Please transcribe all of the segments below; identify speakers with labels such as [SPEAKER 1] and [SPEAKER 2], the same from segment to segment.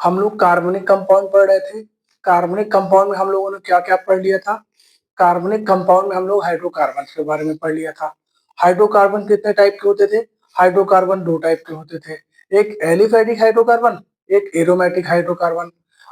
[SPEAKER 1] हम लोग कार्बनिक कंपाउंड पढ़ रहे थे। कार्बनिक कंपाउंड में हम लोगों ने क्या क्या पढ़ लिया था? कार्बनिक कंपाउंड में हम लोग हाइड्रोकार्बन के बारे में पढ़ लिया था। हाइड्रोकार्बन कितने टाइप के होते थे? हाइड्रोकार्बन दो टाइप के होते थे, एक एलिफैटिक हाइड्रोकार्बन, एक एरोमेटिक हाइड्रोकार्बन।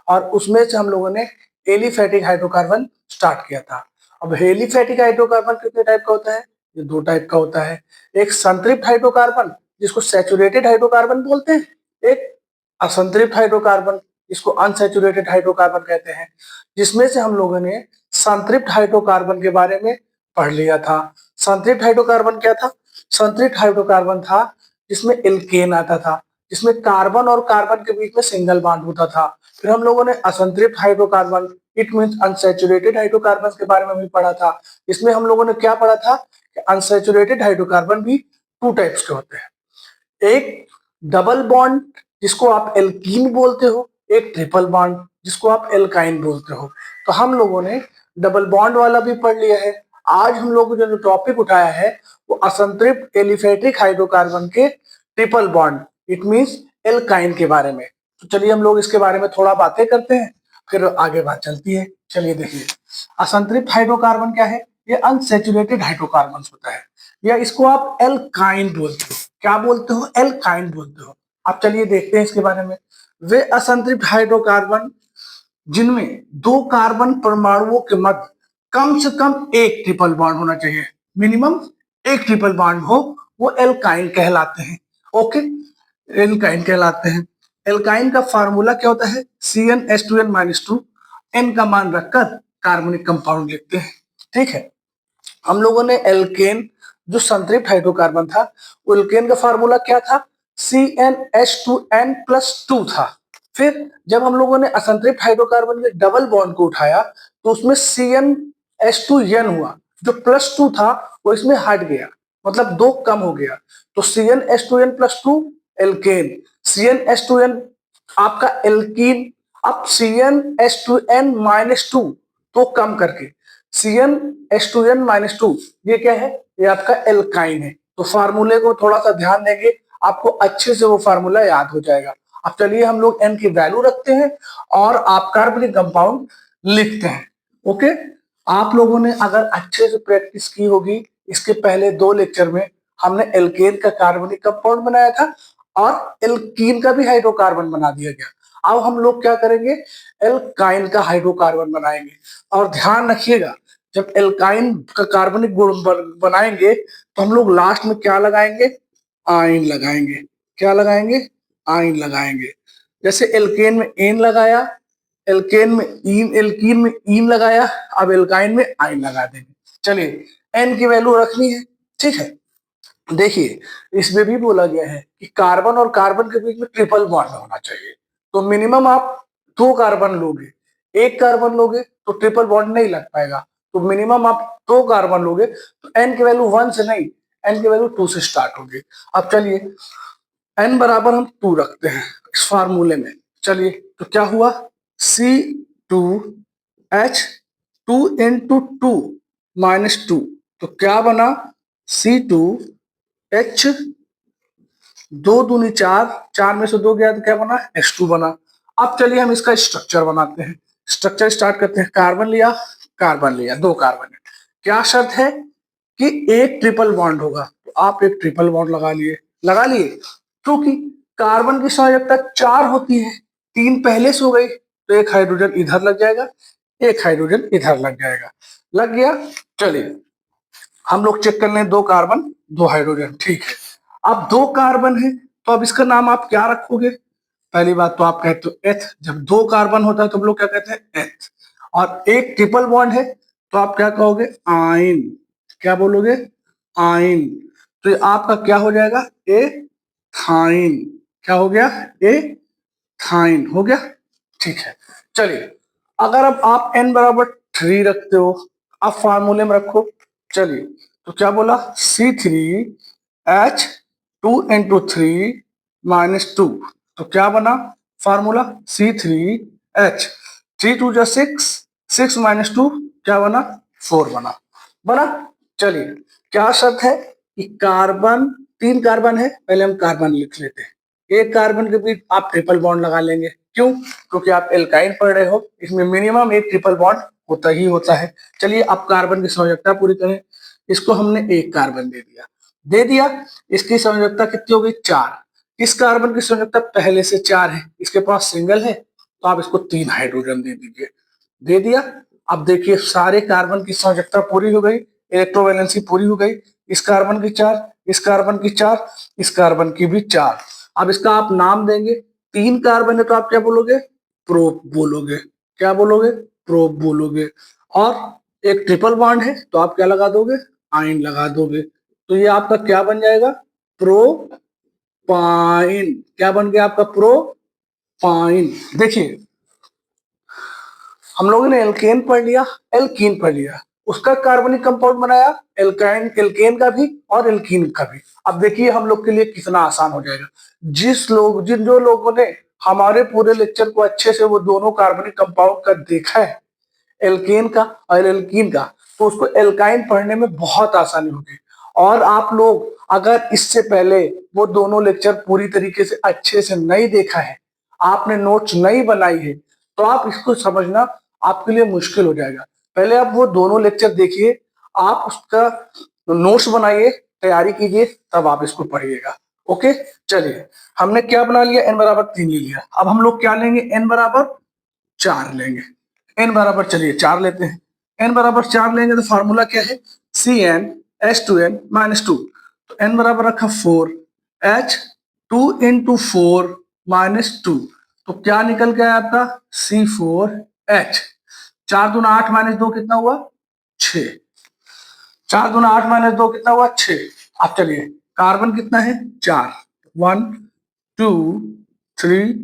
[SPEAKER 1] और उसमें से हम लोगों ने एलिफैटिक हाइड्रोकार्बन स्टार्ट किया था। अब एलिफैटिक हाइड्रोकार्बन कितने टाइप का होता है? ये दो टाइप का होता है, एक संतृप्त हाइड्रोकार्बन जिसको सैचुरेटेड हाइड्रोकार्बन बोलते हैं, एक असंतृप्त हाइड्रोकार्बन इसको अनसैचुरेटेड हाइड्रोकार्बन कहते हैं। जिसमें से हम लोगों ने संतृप्त हाइड्रोकार्बन के बारे में पढ़ लिया था। संतृप्त हाइड्रोकार्बन क्या था? संतृप्त हाइड्रोकार्बन था जिसमें एल्केन आता था, जिसमें कार्बन और कार्बन के बीच में सिंगल बॉन्ड होता था। फिर हम लोगों ने असंतृप्त hydrocarbon, it means unsaturated hydrocarbon के बारे में भी पढ़ा था। इसमें हम लोगों ने क्या पढ़ा था कि अनसैचुरेटेड हाइड्रोकार्बन भी टू टाइप्स के होते हैं, एक डबल बॉन्ड जिसको आप एल्कीन बोलते हो, एक ट्रिपल बॉन्ड जिसको आप एल्काइन बोलते हो। तो हम लोगों ने डबल बॉन्ड वाला भी पढ़ लिया है। आज हम लोग जो टॉपिक उठाया है वो असंतृप्त एलिफैटिक हाइड्रोकार्बन के triple bond, it means alkyne के बारे में। तो चलिए हम लोग इसके बारे में थोड़ा बातें करते हैं, फिर आगे बात चलती है। चलिए देखिए, असंतृप्त हाइड्रोकार्बन क्या है? ये अनसैचुरेटेड हाइड्रोकार्बन होता है, या इसको आप एल्काइन बोलते हो। क्या बोलते हो? एल्काइन बोलते हो। अब चलिए देखते हैं इसके बारे में। वे असंतृप्त हाइड्रोकार्बन जिनमें दो कार्बन परमाणुओं के मध्य कम से कम एक ट्रिपल बॉन्ड होना चाहिए, मिनिमम एक ट्रिपल बॉन्ड हो, वो एल्काइन कहलाते हैं। ओके, एल्काइन कहलाते हैं। एल्काइन का फार्मूला क्या होता है? CnH2n-2, n का मान रखकर कार्बनिक कंपाउंड लिखते हैं। ठीक है, हम लोगों ने एल्केन जो संतृप्त हाइड्रोकार्बन था, एल्केन का फार्मूला क्या था? CnH2n+2 था। फिर जब हम लोगों ने असंतृप्त हाइड्रोकार्बन के डबल बॉन्ड को उठाया तो उसमें CnH2n हुआ, जो +2 था वो इसमें हट गया, मतलब दो कम हो गया। तो CnH2n+2 एल्केन, CnH2n आपका एल्कीन। अब CnH2n-2 तो कम करके CnH2n-2 ये क्या है? ये आपका एल्काइन है। तो फार्मूले को थोड़ा सा ध्यान देंगे, आपको अच्छे से वो फार्मूला याद हो जाएगा। अब चलिए हम लोग n की वैल्यू रखते हैं और आप कार्बनिक कंपाउंड लिखते हैं। ओके, आप लोगों ने अगर अच्छे से प्रैक्टिस की होगी, इसके पहले दो लेक्चर में हमने एल्केन का कार्बनिक कंपाउंड बनाया था और एल्कीन का भी हाइड्रोकार्बन बना दिया गया। अब हम लोग क्या करेंगे? एल्काइन का हाइड्रोकार्बन बनाएंगे। और ध्यान रखिएगा, जब एल्काइन का कार्बनिक गुण बनाएंगे तो हम लोग लास्ट में क्या लगाएंगे? आइन लगाएंगे। क्या लगाएंगे? आइन लगाएंगे। जैसे एल्केन में एन लगाया, एल्कीन में इन लगाया, अब एल्काइन में आइन लगा देंगे। चलिए, एन की वैल्यू रखनी है। ठीक है, देखिए इसमें भी बोला गया है कि कार्बन और कार्बन के बीच में ट्रिपल बॉन्ड होना चाहिए। तो मिनिमम आप दो कार्बन लोगे, एक कार्बन लोगे तो ट्रिपल बॉन्ड नहीं लग पाएगा। तो मिनिमम आप दो कार्बन लोगे तो एन की वैल्यू 1 से नहीं, एन की वैल्यू 2 से स्टार्ट होगी। अब चलिए एन बराबर हम 2 रखते हैं इस फार्मूले में। चलिए, तो क्या हुआ? C2H2 तो क्या बना? C2H, दो दूनी चार, चार में से दो गया तो क्या बना? H2 बना। अब चलिए हम इसका स्ट्रक्चर बनाते हैं। स्ट्रक्चर स्टार्ट करते हैं। कार्बन लिया, कार्बन लिया, दो कार्बन है। क्या शर्त है? कि एक ट्रिपल बॉन्ड होगा। तो आप एक ट्रिपल बॉन्ड लगा लिए, लगा लिए। क्योंकि कार्बन की संयोजकता 4 होती है, 3 पहले से हो गई तो एक हाइड्रोजन इधर लग जाएगा, एक हाइड्रोजन इधर लग जाएगा। लग गया। चलिए हम लोग चेक कर लें, दो कार्बन दो हाइड्रोजन। ठीक है, अब दो कार्बन है तो अब इसका नाम आप क्या रखोगे? पहली बात तो आप कहते हो एथ। जब दो कार्बन होता है तो हम लोग क्या कहते हैं? एथ। और एक ट्रिपल बॉन्ड है तो आप क्या कहोगे? आइन। क्या बोलोगे? आइन। तो ये आपका क्या हो जाएगा? ए थाइन। क्या हो गया? ए थाइन हो गया। ठीक है, चलिए अगर अब आप n बराबर 3 रखते हो, अब फार्मूले में रखो। चलिए, तो क्या बोला? C3H2 × 3 - 2। तो क्या बना फार्मूला? C3H, 3 2 जा 6, 6 - 2 क्या बना? 4 बना। बना। चलिए, क्या शर्त है? कि कार्बन, 3 कार्बन है, पहले हम कार्बन लिख लेते हैं। एक कार्बन के बीच आप ट्रिपल बॉन्ड लगा लेंगे। क्यों? क्योंकि आप एल्काइन पढ़ रहे हो, इसमें मिनिमम एक ट्रिपल बॉन्ड होता ही होता है। चलिए अब कार्बन की संयोजकता पूरी करें। इसको हमने एक कार्बन दे दिया, इसकी संयोजकता कितनी हो गई? 4। इस कार्बन की संयोजकता पहले से 4 है, इसके पास सिंगल है, तो आप इसको 3 हाइड्रोजन दे दीजिए। दे दिया। अब देखिए सारे कार्बन की संयोजकता पूरी हो गई, इलेक्ट्रोवैलेंसी पूरी हो गई। इस कार्बन की 4, इस कार्बन की 4, इस कार्बन की भी 4। अब इसका आप नाम देंगे। 3 कार्बन है तो आप क्या बोलोगे? प्रोप बोलोगे। क्या बोलोगे? प्रोप बोलोगे। और एक ट्रिपल बॉन्ड है तो आप क्या लगा दोगे? आइन लगा दोगे। तो ये आपका क्या बन जाएगा? प्रोपाइन। क्या बन गया आपका? प्रोपाइन। देखिए हम लोगों ने एल्केन पढ़ लिया, एल्कीन पढ़ लिया, उसका कार्बनिक कंपाउंड बनाया, एल्काइन, एल्केन का भी और एल्कीन का भी। अब देखिए हम लोग के लिए कितना आसान हो जाएगा। जिन जो लोगों ने हमारे पूरे लेक्चर को अच्छे से वो दोनों कार्बनिक कंपाउंड का देखा है, एल्केन का और एल्कीन का, तो उसको एल्काइन पढ़ने में बहुत आसानी होगी। और आप लोग अगर इससे पहले वो दोनों लेक्चर पूरी तरीके से अच्छे से नहीं देखा है, आपने नोट्स नहीं बनाई है, तो आप इसको समझना आपके लिए मुश्किल हो जाएगा। पहले आप वो दोनों लेक्चर देखिए, आप उसका नोट्स बनाइए, तैयारी कीजिए, तब आप इसको पढ़िएगा। ओके, चलिए हमने क्या बना लिया? n बराबर 3 ले लिया। अब हम लोग क्या लेंगे? n बराबर 4 लेंगे। n बराबर, चलिए 4 लेते हैं। n बराबर 4 लेंगे तो फॉर्मूला क्या है? CnH2n-2। तो n बराबर रखा 4, H 2 इंटू 4 माइनस 2, तो क्या निकल के आया आपका? C4H। 4 दूना 8 माइनस 2 कितना हुआ? 6। 4 दूना 8 माइनस 2 कितना हुआ? 6। अब चलिए कार्बन कितना है? 4। 1 2 3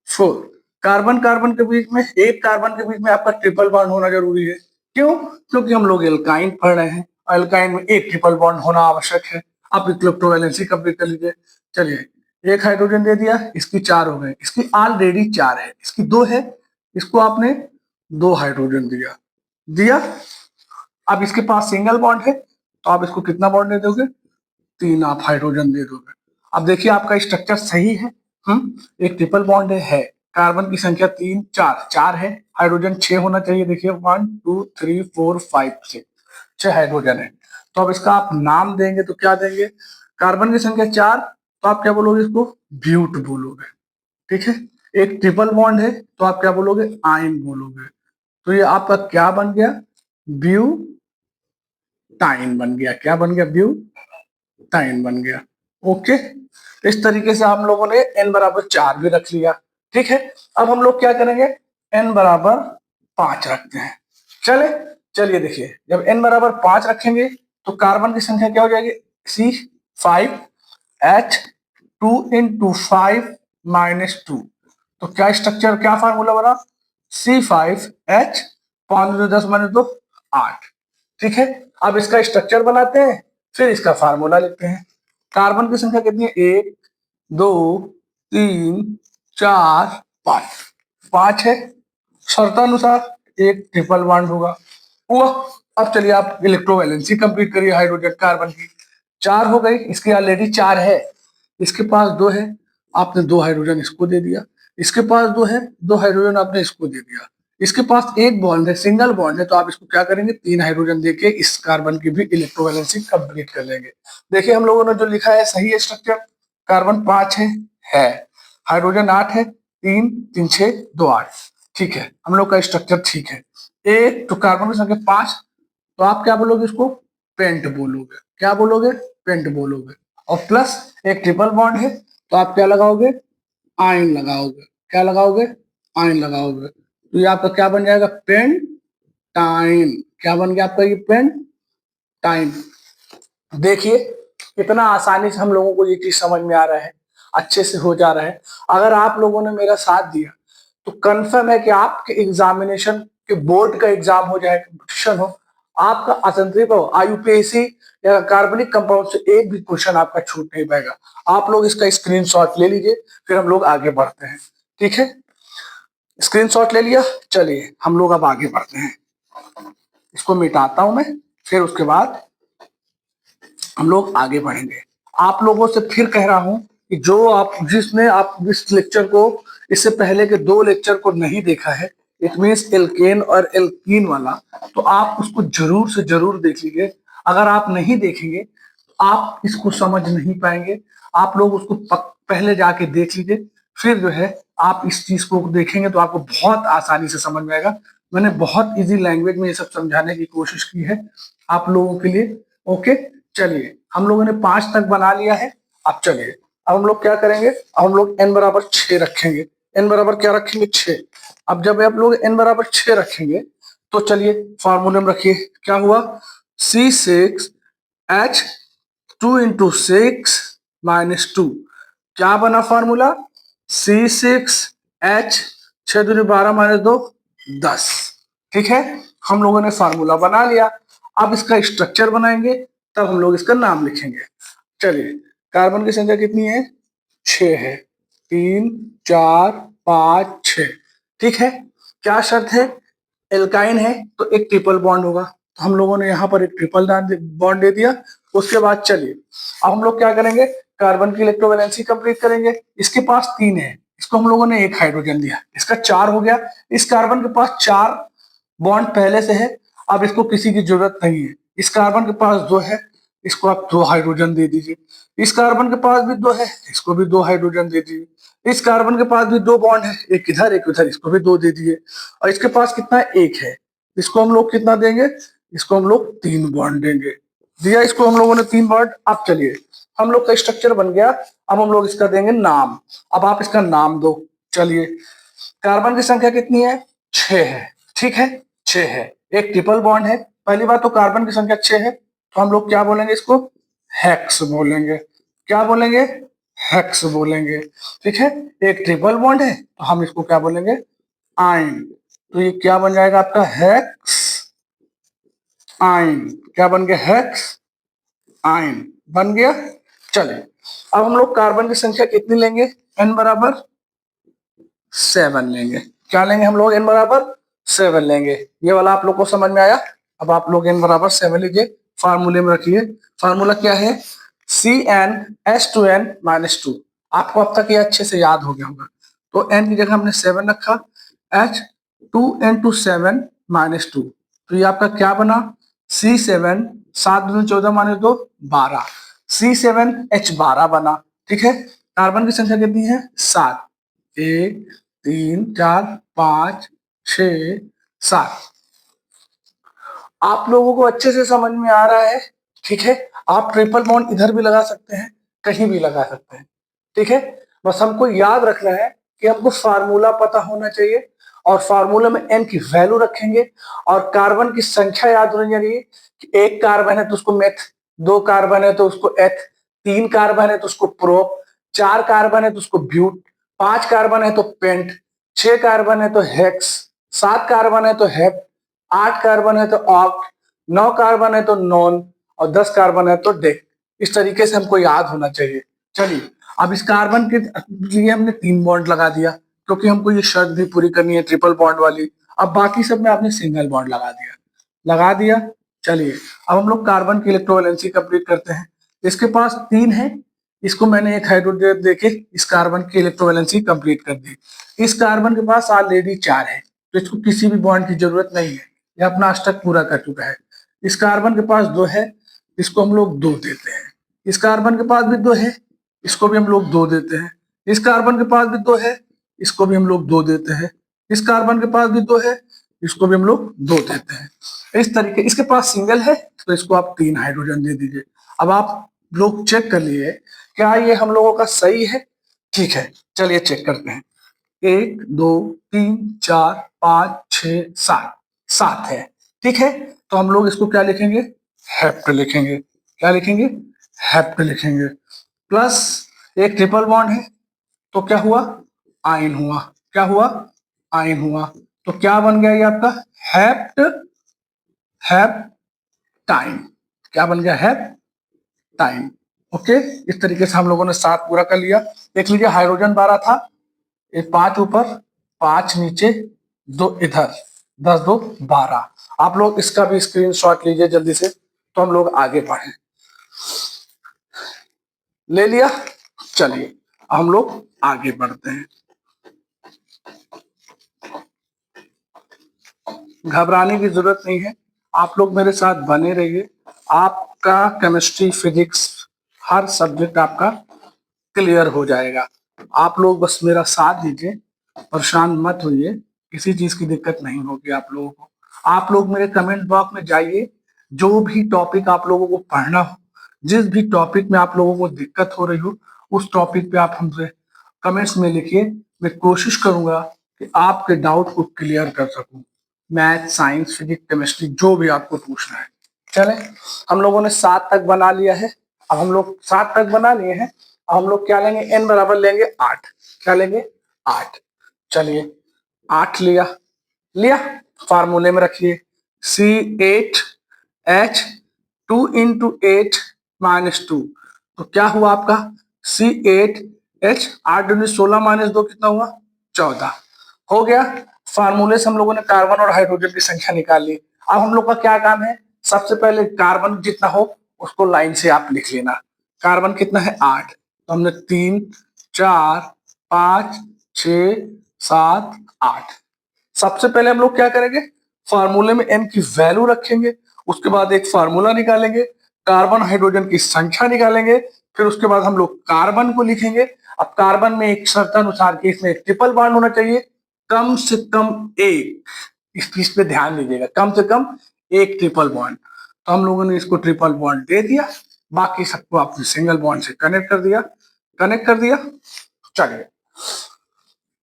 [SPEAKER 1] 4। कार्बन कार्बन के बीच में, एक कार्बन के बीच में आपका ट्रिपल बॉन्ड होना जरूरी है। क्यों? क्योंकि हम लोग एल्काइन पढ़ रहे हैं, एल्काइन में एक ट्रिपल बॉन्ड होना आवश्यक है। आप इलेक्ट्रोवैलेंसी कंप्लीट कर लीजिए। चलिए एक हाइड्रोजन दे दिया, इसकी 4 हो गए, इसकी ऑलरेडी 4 है, इसकी 2 है, इसको आपने 2 हाइड्रोजन दिया दिया। अब इसके पास सिंगल बॉन्ड है तो आप इसको कितना बॉन्ड दे दोगे? 3 आप हाइड्रोजन दे दोगे। अब देखिए आपका स्ट्रक्चर सही है। एक ट्रिपल बॉन्ड है, कार्बन की संख्या 3 4 4 है, हाइड्रोजन 6 होना चाहिए। देखिए 1 2 3 4 5 6 हाइड्रोजन है। तो अब इसका आप नाम देंगे तो क्या देंगे? कार्बन की संख्या 4, तो आप क्या बोलोगे? इसको ब्यूट बोलोगे। ठीक है। एक ट्रिपल बॉन्ड है तो आप क्या बोलोगे? आइन बोलोगे। तो ये आपका क्या बन गया? ब्यूटाइन बन गया। क्या बन गया? ब्यूटाइन बन गया। ओके, इस तरीके से हम लोगों ने n बराबर 4 भी रख लिया। ठीक है, अब हम लोग क्या करेंगे? n बराबर 5 रखते हैं। चलिए देखिए, जब n बराबर 5 रखेंगे तो कार्बन की संख्या क्या हो जाएगी? C5H 2 into 5 minus 2। तो क्या स्ट्रक्चर, क्या फार्मूला बना? C5H 5 10 minus 2 8। ठीक है, अब इसका स्ट्रक्चर बनाते हैं, फिर इसका फार्मूला लिखते हैं। कार्बन की संख्या कितनी है? 1 2 3 4 5। 5 है, शर्तानुसार एक ट्रिपल बॉन्ड होगा। हुआ। अब चलिए आप इलेक्ट्रोवैलेंसी कंप्लीट करिए हाइड्रोजन कार्बन की। 4 हो गई, इसकी ऑलरेडी 4 है, इसके पास 2 है, आपने 2 हाइड्रोजन इसको दे दिया। इसके पास 2 है, 2 हाइड्रोजन आपने इसको दे दिया। इसके पास एक बॉन्ड है, सिंगल बॉन्ड है, तो आप इसको क्या करेंगे? 3 हाइड्रोजन देके इस कार्बन की भी इलेक्ट्रोवैलेंसी कंप्लीट कर लेंगे। देखिए हम लोगों ने जो लिखा है सही है स्ट्रक्चर। कार्बन 5 है, हाइड्रोजन 8 है, 3 3 6 2 8। ठीक है, हम लोग का स्ट्रक्चर ठीक है। एक तो कार्बन की संख्या 5, तो आप क्या बोलोगे? इसको पेंट बोलोगे। क्या बोलोगे? पेंट बोलोगे। और प्लस एक ट्रिपल बॉन्ड है तो आप क्या लगाओगे? आयन लगाओगे। क्या लगाओगे? आयन लगाओगे। तो ये आपका क्या बन जाएगा? पेंटाइन। क्या बन गया आपका? ये पेंटाइन। देखिए कितना आसानी से हम लोगों को ये चीज समझ में आ रहा है, अच्छे से हो जा रहा है। अगर आप लोगों ने मेरा साथ दिया तो कंफर्म है कि आपके एग्जामिनेशन के बोर्ड का एग्जाम हो जाए, कंपटीशन हो, आपका असंतृप्त हो, आईयूपीएसी या कार्बनिक कंपाउंड से एक भी क्वेश्चन आपका छूट नहीं पाएगा। आप लोग इसका स्क्रीनशॉट ले लीजिए, फिर हम लोग आगे बढ़ते हैं। ठीक है, स्क्रीनशॉट ले लिया। चलिए हम लोग अब आगे बढ़ते हैं। इसको मिटाता हूं मैं, फिर उसके बाद हम लोग आगे बढ़ेंगे। आप लोगों से फिर कह रहा हूं कि जो आप जिस लेक्चर को इससे पहले के 2 लेक्चर को नहीं देखा है, इट मीन्स एल्केन और एल्कीन वाला, तो आप उसको जरूर से जरूर देख लीजिए। अगर आप नहीं देखेंगे तो आप इसको समझ नहीं पाएंगे। आप लोग उसको पहले जाके देख लीजिए, फिर जो है आप इस चीज को देखेंगे तो आपको बहुत आसानी से समझ में आएगा। मैंने बहुत इजी लैंग्वेज में ये सब समझाने की कोशिश की है आप लोगों के लिए। ओके, चलिए हम लोगों ने 5 तक बना लिया है। अब चलिए, अब हम लोग क्या करेंगे, अब हम लोग n बराबर 6 रखेंगे। n बराबर क्या रखेंगे, 6। अब जब आप लोग n बराबर 6 रखेंगे तो चलिए फॉर्मूले में रखिए, क्या हुआ, C6H2 × 6 - 2। क्या बना फॉर्मूला, C6H 6 दूनी 12 - 2 10। ठीक है, हम लोगों ने फार्मूला बना लिया। अब इसका स्ट्रक्चर बनाएंगे, तब हम लोग इसका नाम लिखेंगे। चलिए, कार्बन की संख्या कितनी है, 6 है, 3 4 5 6। ठीक है, क्या शर्त है, एल्काइन है तो एक ट्रिपल बॉन्ड होगा, तो हम लोगों ने यहाँ पर एक ट्रिपल बॉन्ड दे दिया। उसके बाद चलिए अब हम लोग क्या करेंगे, कार्बन की इलेक्ट्रोवैलेंसी कंप्लीट करेंगे। इसके पास 3 है, इसको हम लोगों ने एक हाइड्रोजन दिया, इसका 4 हो गया। इस कार्बन के पास 4 बॉन्ड पहले से है, अब इसको किसी की जरूरत नहीं है। इस कार्बन के पास 2 है, इसको आप 2 हाइड्रोजन दे दीजिए। इस कार्बन के पास भी 2 है, इसको भी 2 हाइड्रोजन दे दीजिए। इस कार्बन के पास भी 2 बॉन्ड है, एक इधर एक उधर, इसको भी 2 दे दीजिए। और इसके पास कितना है, 1 है, इसको हम लोग कितना देंगे, इसको हम लोग 3 बॉन्ड देंगे। दिया इसको हम लोगों ने 3 बॉन्ड। अब चलिए हम लोग का स्ट्रक्चर बन गया, अब हम लोग इसका देंगे नाम। अब आप इसका नाम दो। चलिए, कार्बन की संख्या कितनी है, 6 है, ठीक है, 6 है, एक ट्रिपल बॉन्ड है। पहली बात तो कार्बन की संख्या 6 है, तो हम लोग क्या बोलेंगे, इसको हेक्स बोलेंगे। क्या बोलेंगे, हेक्स बोलेंगे। ठीक है, एक ट्रिपल बॉन्ड है तो हम इसको क्या बोलेंगे, आइन। तो ये क्या बन जाएगा आपका, हेक्स आइन। क्या बन गया, हेक्स आइन बन गया। चलिए, अब हम लोग कार्बन की संख्या कितनी लेंगे, n बराबर 7 लेंगे। क्या लेंगे हम लोग, n बराबर 7 लेंगे। ये वाला आप लोग को समझ में आया। अब आप लोग n बराबर 7 लीजिए, फार्मूले में रखिए। फार्मूला क्या है, CnH2n - 2। आपको अब तक ये अच्छे से याद हो गया होगा। तो n की जगह हमने 7 रखा, H 2n2 7 - 2। तो ये आपका क्या बना, C7 7 दूनी 14 - 2 12, C7H12 बना। ठीक है, कार्बन की संख्या कितनी है, 7, 1 3 4 5 6 7। आप लोगों को अच्छे से समझ में आ रहा है। ठीक है, आप ट्रिपल बॉन्ड इधर भी लगा सकते हैं, कहीं भी लगा सकते हैं। ठीक है, बस हमको याद रखना है कि हमको फार्मूला पता होना चाहिए, और फार्मूला में n की वैल्यू रखेंगे, और कार्बन की संख्या याद होनी चाहिए कि 1 कार्बन है तो उसको मेथ, 2 कार्बन है तो उसको एथ, 3 कार्बन है तो उसको प्रोप, 4 कार्बन है तो उसको ब्यूट, 5 कार्बन है तो पेंट, 6 कार्बन है तो हेक्स, 7 कार्बन है तो हेप, 8 कार्बन है तो ऑक्ट, 9 कार्बन है तो नॉन, और 10 कार्बन है तो डेक। इस तरीके से हमको याद होना चाहिए। चलिए, अब इस कार्बन के लिए हमने 3 बॉन्ड लगा दिया, क्योंकि हमको ये शर्त भी पूरी करनी है ट्रिपल बॉन्ड वाली। अब बाकी सब में आपने सिंगल बॉन्ड लगा दिया। चलिए, अब हम लोग कार्बन की इलेक्ट्रोवैलेंसी कंप्लीट करते हैं। इसके पास 3 है, इसको मैंने एक हाइड्रोजन देके इस कार्बन की इलेक्ट्रोवैलेंसी कंप्लीट कर दी। इस कार्बन के पास ऑलरेडी 4 है, तो इसको किसी भी बॉन्ड की जरूरत नहीं है, ये अपना अष्टक पूरा कर चुका है। इस कार्बन के पास 2 है, इसको हम लोग 2 देते हैं। इस कार्बन के पास भी 2 है, इसको भी हम लोग 2 देते हैं। इस कार्बन के पास भी 2 है, इसको भी हम लोग 2 देते हैं। इस कार्बन के पास भी 2 है, इसको भी हम लोग 2 देते हैं। इस तरीके, इसके पास सिंगल है तो इसको आप 3 हाइड्रोजन दे दीजिए। अब आप लोग चेक कर लिए क्या ये हम लोगों का सही है। ठीक है, चलिए चेक करते हैं। 1 2 3 4 5 6 7, 7 है। ठीक है, तो हम लोग इसको क्या लिखेंगे, हेप्ट लिखेंगे। क्या लिखेंगे, हेप्ट लिखेंगे। प्लस एक ट्रिपल बॉन्ड है, तो क्या हुआ, आइन हुआ। क्या हुआ, आइन हुआ। तो क्या बन गया ये आपका, हेप्ट हेप्टाइन। क्या बन गया, हेप्टाइन। ओके, इस तरीके से हम लोगों ने 7 पूरा कर लिया। देख लीजिए, हाइड्रोजन 12 था, ये 5 ऊपर 5 नीचे 2 इधर, 10 2 12। आप लोग इसका भी स्क्रीनशॉट लीजिए जल्दी से, तो हम लोग आगे बढ़े। ले लिया, चलिए हम लोग आगे बढ़ते हैं। घबराने की जरूरत नहीं है, आप लोग मेरे साथ बने रहिए। आपका केमिस्ट्री, फिजिक्स, हर सब्जेक्ट आपका क्लियर हो जाएगा। आप लोग बस मेरा साथ दीजिए, परेशान मत होइए, किसी चीज की दिक्कत नहीं होगी आप लोगों को। आप लोग मेरे कमेंट बॉक्स में जाइए, जो भी टॉपिक आप लोगों को पढ़ना हो, जिस भी टॉपिक में आप लोगों को दिक्कत हो रही हो, उस टॉपिक पे आप हमसे कमेंट्स में लिखिए। मैं कोशिश करूंगा कि आपके डाउट को क्लियर कर सकूं। मैथ, साइंस, फिजिक्स, केमिस्ट्री, जो भी आपको पूछना है। चले, हम लोगों ने 7 तक बना लिया है। अब हम लोग 7 तक बना लिए हैं। अब हम लोग क्या लेंगे, n बराबर लेंगे 8। क्या लेंगे, 8। चलिए, 8 लिया, लिया, फार्मूले में रखिए। C8H2 × 8 तो क्या हुआ आपका, C8H, 8×16 -2 कितना हुआ, 14 हो गया। फार्मूले से हम लोगों ने कार्बन और हाइड्रोजन की संख्या निकाल ली। अब हम लोग का क्या काम है, सबसे पहले कार्बन जितना हो उसको लाइन से आप लिख लेना। कार्बन कितना है, 8, तो हमने 3, 4, 5, 6, 7, 8। सबसे पहले हम लोग क्या करेंगे, फार्मूले में n की वैल्यू रखेंगे, उसके बाद एक फार्मूला निकालेंगे, कार्बन हाइड्रोजन की संख्या निकालेंगे, फिर उसके बाद हम लोग कार्बन को लिखेंगे। अब कार्बन में एक शर्त अनुसार के इसमें ट्रिपल बॉन्ड होना चाहिए, कम से कम एक। इस चीज पे ध्यान दीजिएगा, कम से कम एक ट्रिपल बॉन्ड। तो हम लोगों ने इसको ट्रिपल बॉन्ड दे दिया, बाकी सबको आपने सिंगल बॉन्ड से कनेक्ट कर दिया, कनेक्ट कर दिया। चलिए,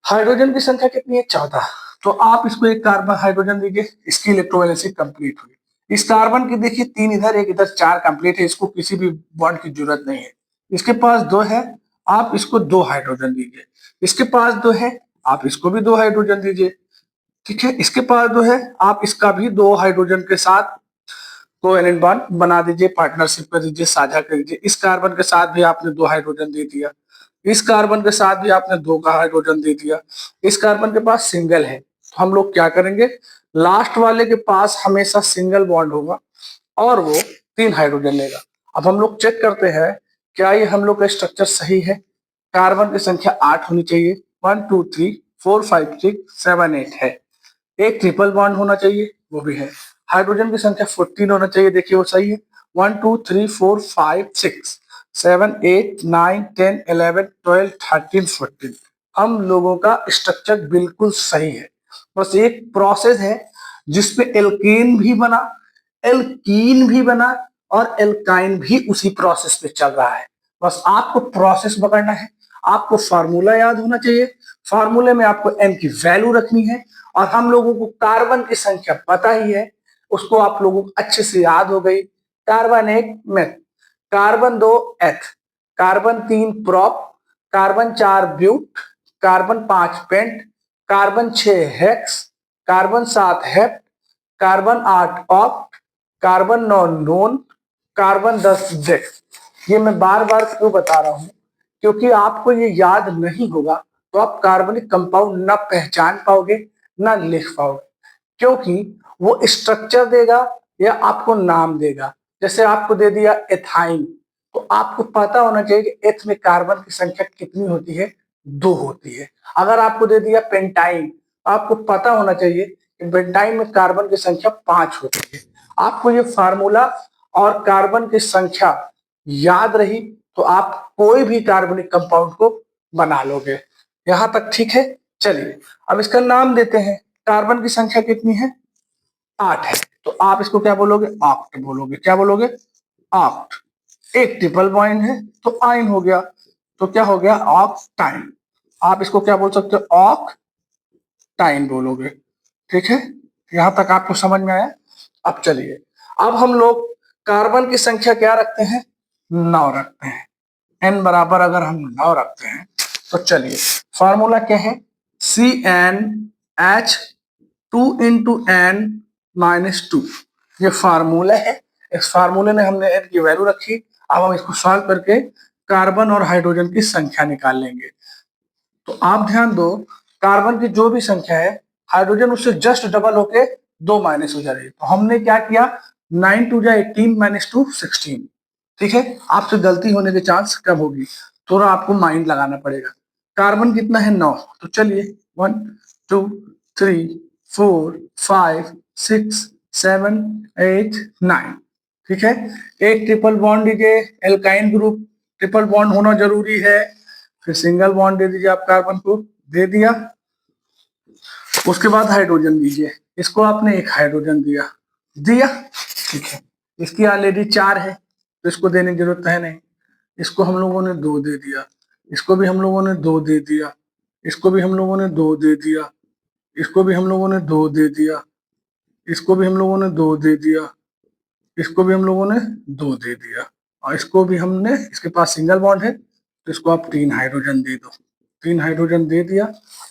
[SPEAKER 1] हाइड्रोजन की संख्या कितनी है, 14। तो आप इसको एक कार्बन हाइड्रोजन दीजिए, इसकी इलेक्ट्रोवैलेंसी कंप्लीट हुई। इस कार्बन की देखिए 3 इधर, एक इधर, 4 कंप्लीट है, इसको किसी भी बॉन्ड की जरूरत नहीं है। इसके पास 2 है, आप इसको 2 हाइड्रोजन दीजिए। इसके पास 2 है, आप इसको भी 2 हाइड्रोजन दीजिए। ठीक है, इसके पास 2 है, आप इसका भी 2 हाइड्रोजन के साथ कोवेलेंट बॉन्ड बना दीजिए, पार्टनरशिप कर दीजिए, साझा कर दीजिए। इस कार्बन के साथ भी आपने 2 हाइड्रोजन दे दिया, इस कार्बन के साथ भी आपने 2 का हाइड्रोजन दे दिया। इस कार्बन के पास सिंगल है, तो हम लोग क्या करेंगे, लास्ट वाले के पास हमेशा सिंगल बॉन्ड होगा और वो 3 हाइड्रोजन लेगा। अब हम लोग चेक करते हैं, क्या ये हम लोग का स्ट्रक्चर सही है। कार्बन की संख्या 8 होनी चाहिए, 1 2 3 4 5 6 7 8 है। एक ट्रिपल बॉन्ड होना चाहिए, वो भी है। हाइड्रोजन की संख्या 14 होना चाहिए, देखिए वो सही है। 1 2 3 4 5 6 7 8 9 10 11 12 13 14 हम लोगों का स्ट्रक्चर बिल्कुल सही है। बस एक प्रोसेस है जिसपे एल्केन भी बना, एल्कीन भी बना और एल्काइन भी उसी प्रोसेस पे चल रहा है। बस आपको प्रोसेस पकड़ना है, आपको फार्मूला याद होना चाहिए, फार्मूले में आपको n की वैल्यू रखनी है, और हम लोगों को कार्बन की संख्या पता ही है, उसको आप लोगों को अच्छे से याद हो गई। Carbon 1 meth, carbon 2 eth, carbon 3 prop, carbon 4 but, carbon 5 pent, carbon 6 hex, carbon 7 hept, carbon 8 oct, carbon 9 non, carbon 10 dec. ये मैं बार बार क्यों बता रहा हूं, क्योंकि आपको ये याद नहीं होगा तो आप कार्बनिक कंपाउंड ना पहचान पाओगे, ना लिख पाओगे, क्योंकि वो स्ट्रक्चर देगा या आपको नाम देगा। जैसे आपको दे दिया एथाइन, तो आपको पता होना चाहिए कि एथ में कार्बन की संख्या कितनी होती है, 2 होती है। अगर आपको दे दिया पेंटाइन, आपको पता होना चाहिए कि पेंटाइन में कार्बन की संख्या 5 होती है। आपको ये फार्मूला और कार्बन की संख्या याद रही तो आप कोई भी कार्बनिक कंपाउंड को बना लोगे। यहां तक ठीक है। चलिए, अब इसका नाम देते हैं। कार्बन की संख्या कितनी है, 8 है, तो आप इसको क्या बोलोगे, ऑक्ट बोलोगे। क्या बोलोगे, ऑक्ट। एक ट्रिपल बॉन्ड है तो आइन हो गया, तो क्या हो गया, ऑक्टाइन। आप इसको क्या बोल सकते हो, ऑक्टाइन बोलोगे। ठीक है, यहां तक आपको समझ में आया। अब चलिए, अब हम लोग कार्बन की संख्या क्या रखते हैं, 9 रखते हैं। n बराबर अगर हम 9 रखते हैं तो चलिए, फॉर्मूला क्या है, CnH2 × n-2 ये फार्मूला है। इस फार्मूले में हमने n की वैल्यू रखी। अब हम इसको सॉल्व करके कार्बन और हाइड्रोजन की संख्या निकाल लेंगे। तो आप ध्यान दो, कार्बन की जो भी संख्या है, हाइड्रोजन उससे जस्ट डबल होके 2 माइनस हो जा रही है। तो हमने क्या किया, 9 2 18 -2 16। ठीक है, आपसे गलती होने के चांस कम होगी, थोड़ा आपको माइंड लगाना पड़ेगा। कार्बन कितना है, 9, तो चलिए 1 2 3 4 5 6 7 8 9। ठीक है, एक ट्रिपल बॉन्ड दीजिए, एल्काइन ग्रुप ट्रिपल बॉन्ड होना जरूरी है। फिर सिंगल बॉन्ड दे दीजिए आप कार्बन को, दे दिया। उसके बाद हाइड्रोजन दीजिए, इसको आपने एक हाइड्रोजन दिया, दिया। ठीक है, इसकी ऑलरेडी 4 है तो इसको देने की जरूरत है नहीं। इसको हम लोगों ने 2 दे दिया, इसको भी हम लोगों ने 2 दे दिया, इसको भी हम लोगों ने 2 दे दिया, इसको भी हम लोगों ने 2 दे दिया, इसको भी हम लोगों ने 2 दे दिया, इसको भी हम लोगों ने 2 दे दिया, और इसको भी हमने, इसके पास सिंगल बॉन्ड है तो इसको आप 3 हाइड्रोजन दे दो। 3 हाइड्रोजन दे दिया।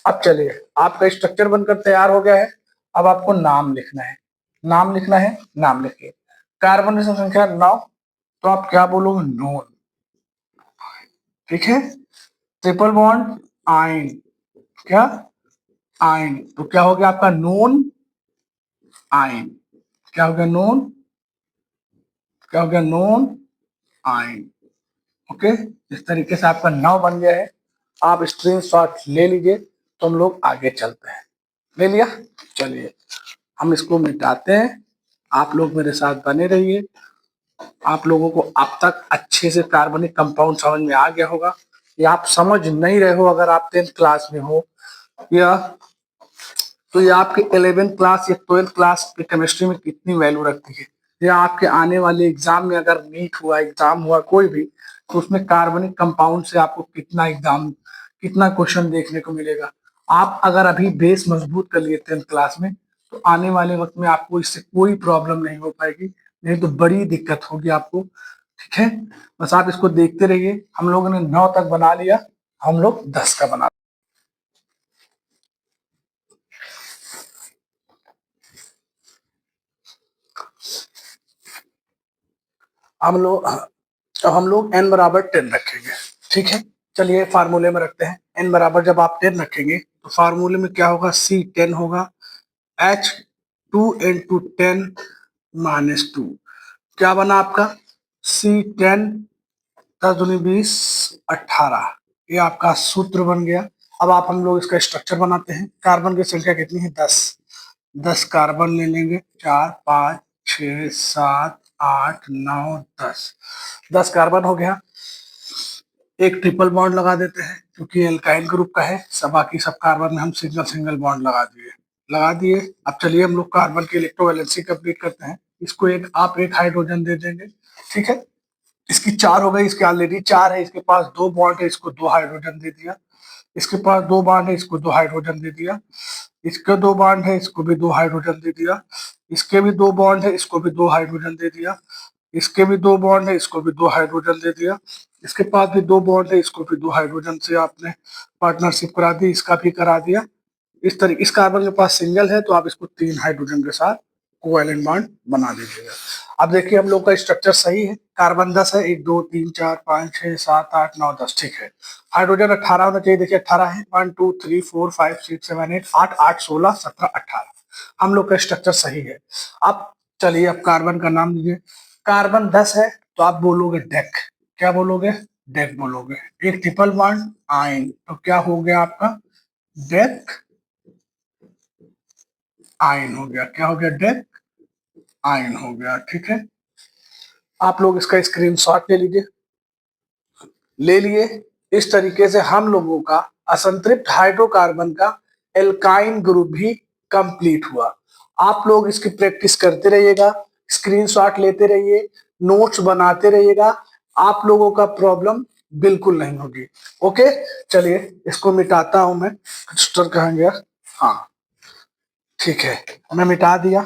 [SPEAKER 1] अब चलिए, आपका स्ट्रक्चर बनकर तैयार हो गया है। अब आपको नाम लिखना है, नाम लिखना है, नाम लिखिए। कार्बन की संख्या 9, तो आप क्या बोलोगे? नोन। ठीक है, ट्रिपल बॉन्ड आइन, क्या? आइन, तो क्या हो गया आपका? नोन आइन। क्या हो गया? नोन, क्या हो गया? नोन आइन। ओके, इस तरीके से आपका 9 बन गया है। आप स्क्रीनशॉट ले लीजिए, तो हम लोग आगे चलते हैं। ले लिया? चलिए हम इसको मिटाते हैं। आप लोग मेरे साथ बने रहिए। आप लोगों को अब तक अच्छे से कार्बनिक कंपाउंड समझ में आ गया होगा, या आप समझ नहीं रहे हो अगर आप 10th क्लास में हो, या तो ये आपके 11th क्लास या 12th क्लास की केमिस्ट्री में कितनी वैल्यू रखती है, या आपके आने वाले एग्जाम में अगर नीट हुआ, एग्जाम हुआ कोई भी, तो उसमें कार्बनिक कंपाउंड से आपको कितना एग्जाम, कितना क्वेश्चन देखने को मिलेगा। आप अगर अभी बेस मजबूत कर लिए 10th क्लास में, तो आने वाले वक्त में आपको इससे कोई प्रॉब्लम नहीं हो पाएगी, नहीं तो बड़ी दिक्कत होगी आपको। ठीक है, बस आप इसको देखते रहिए। हम लोगों ने 9 तक बना लिया, हम लोग 10 का बना। हम लोग n बराबर 10 रखेंगे। ठीक है, चलिए फार्मूले में रखते हैं। n बराबर जब आप 10 रखेंगे तो फार्मूले में क्या होगा? C10 होगा, H2 इंटू 10 माइनस 2। क्या बना आपका? C10 10 दूनी 20 18। ये आपका सूत्र बन गया। अब आप हम लोग इसका स्ट्रक्चर बनाते हैं। कार्बन की संख्या कितनी है? 10। 10 कार्बन ले लेंगे, 4 5 6 7 8 9 10। 10 कार्बन हो गया। एक ट्रिपल बॉन्ड लगा देते हैं क्योंकि एल्काइल ग्रुप का है, सब बाकी सब कार्बन में हम सिंगल सिंगल बॉन्ड लगा दिए, लगा दिए। अब चलिए हम लोग कार्बन की इलेक्ट्रोवैलेंसी कंप्लीट करते हैं। इसको एक, आप एक हाइड्रोजन दे देंगे। ठीक है, इसकी 4 हो गई, इसकी ऑलरेडी 4 है, इसके पास 2 बॉन्ड है, इसको 2 हाइड्रोजन दे दिया। इसके पास 2 बॉन्ड है, इसको 2 हाइड्रोजन दे दिया। इसके 2 बॉन्ड है, इसको भी 2 हाइड्रोजन दे दिया। इसके भी 2 बॉन्ड है, इसको भी 2 हाइड्रोजन दे दिया। इसके भी 2 बॉन्ड है, इसको भी 2 हाइड्रोजन दे दिया। इसके पास भी 2 बॉन्ड है, इसको भी 2 हाइड्रोजन से आपने पार्टनरशिप करा दी, इसका भी करा दिया। इस तरीके, इस कार्बन के पास सिंगल है तो आप इसको 3 हाइड्रोजन के साथ कोवैलेंट बॉन्ड बना दीजिएगा। अब देखिए हम लोग का स्ट्रक्चर सही है। कार्बन 10 है, 1 2 3 4 5 6 7 8 9 10। ठीक है, हाइड्रोजन 18 होना चाहिए। देखिए 18 है, 1 2 3 4 5 6 7 8 8 8 16 17 18। हम लोग का स्ट्रक्चर सही है। अब चलिए, अब कार्बन का नाम दीजिए। कार्बन 10 है तो आप बोलोगे डेक। क्या बोलोगे? डेक बोलोगे। एक ट्रिपल बॉन्ड आइन, तो क्या हो गया आपका? डेक आइन हो गया। क्या हो गया? डेक आइन हो गया। ठीक है, आप लोग इसका स्क्रीनशॉट ले लीजिए। ले लिए। इस तरीके से हम लोगों का असंतृप्त हाइड्रोकार्बन का एल्काइन ग्रुप भी कंप्लीट हुआ। आप लोग इसकी प्रैक्टिस करते रहिएगा, स्क्रीनशॉट लेते रहिए, नोट्स बनाते रहिएगा। आप लोगों का प्रॉब्लम बिल्कुल नहीं होगी। ओके, चलिए इसको मिटाता हूं मैं। रजिस्टर कहाँ गया? हाँ, ठीक है, मैं मिटा दिया।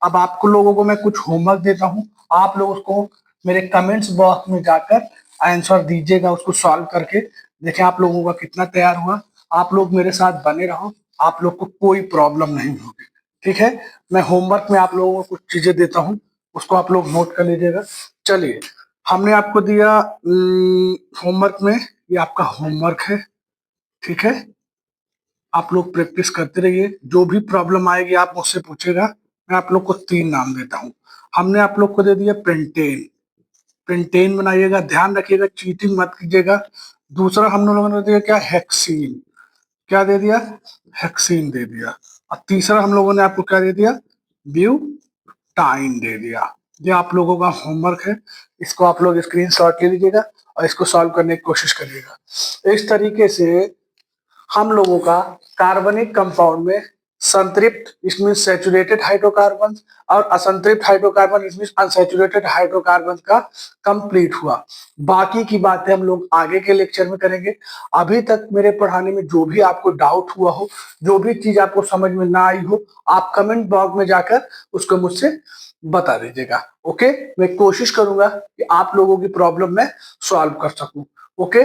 [SPEAKER 1] अब आपको लोगों को मैं कुछ होमवर्क देता हूँ, आप लोग उसको मेरे कमेंट्स बॉक्स में जाकर आंसर दीजिएगा, उसको सॉल्व करके। देखें आप लोगों का कितना तैयार हुआ। आप लोग मेरे साथ बने रहो, आप लोग को कोई प्रॉब्लम नहीं होगी। ठीक है, मैं होमवर्क में आप लोगों को कुछ चीजें देता हूँ, उसको आप लोग नोट कर लीजिएगा। चलिए, हमने आपको दिया होमवर्क में, ये आपका होमवर्क है। ठीक है, आप लोग प्रैक्टिस करते रहिए, जो भी प्रॉब्लम आएगी आप मुझसे पूछेगा। मैं आप लोग को 3 नाम देता हूँ। हमने आप लोग को दे दिया पेंटेन। पेंटेन बनाइएगा, ध्यान रखिएगा, चीटिंग मत कीजिएगा। दूसरा हम लोगों ने दिया क्या? हेक्सीन। क्या दे दिया? हेक्सीन दे दिया। और तीसरा हम लोगों ने आपको क्या दे दिया? ब्यूटाइन दे दिया। ये आप लोगों का होमवर्क है, इसको आप लोग स्क्रीनशॉट ले लीजिएगा और इसको सॉल्व करने की कोशिश करिएगा। इस तरीके से हम लोगों का कार्बनिक कंपाउंड में संतृप्त इसमें सैचुरेटेड हाइड्रोकार्बन और असंतृप्त हाइड्रोकार्बन इसमें अनसैचुरेटेड हाइड्रोकार्बन का कंप्लीट हुआ। बाकी की बातें हम लोग आगे के लेक्चर में करेंगे। अभी तक मेरे पढ़ाने में जो भी आपको डाउट हुआ हो, जो भी चीज आपको समझ में ना आई हो, आप कमेंट बॉक्स में जाकर उसको मुझसे बता दीजिएगा। ओके, मैं कोशिश करूंगा कि आप लोगों की प्रॉब्लम मैं सॉल्व कर सकूं। ओके।